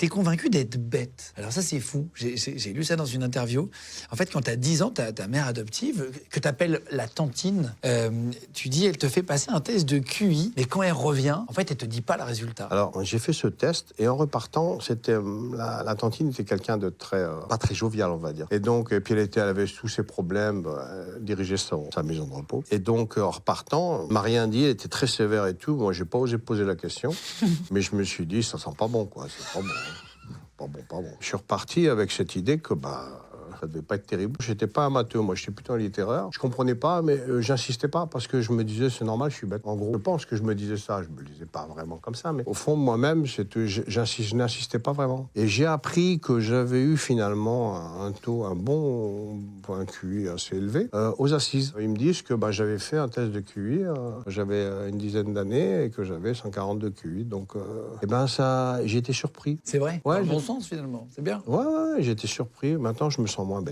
t'es convaincu d'être bête. Alors ça, c'est fou. J'ai lu ça dans une interview. En fait, quand t'as 10 ans, ta mère adoptive, que t'appelles la tantine, tu dis, elle te fait passer un test de QI, mais quand elle revient, en fait, elle te dit pas le résultat. Alors, j'ai fait ce test, et en repartant, c'était la tantine était quelqu'un de très, pas très jovial, on va dire. Et donc, puis elle avait tous ses problèmes, elle dirigeait sa maison de repos. Et donc, en repartant, m'a rien dit, elle était très sévère et tout. Moi, j'ai pas osé poser la question, mais je me suis dit, ça sent pas bon, quoi. C'est pas bon. Pas bon, pas bon. Je suis reparti avec cette idée que, ça devait pas être terrible. J'étais pas amateur, moi, j'étais plutôt littéraire. Je comprenais pas, mais j'insistais pas parce que je me disais, c'est normal, je suis bête. En gros, je pense que je me disais ça. Je me le disais pas vraiment comme ça, mais au fond, moi-même, je n'insistais pas vraiment. Et j'ai appris que j'avais eu finalement un bon QI assez élevé aux assises. Ils me disent que j'avais fait un test de QI, j'avais une dizaine d'années et que j'avais 142 QI. Donc, j'ai été surpris. C'est vrai. Ouais, dans le bon sens, finalement. C'est bien. Ouais, j'ai été surpris. Maintenant, je me sens moins bête.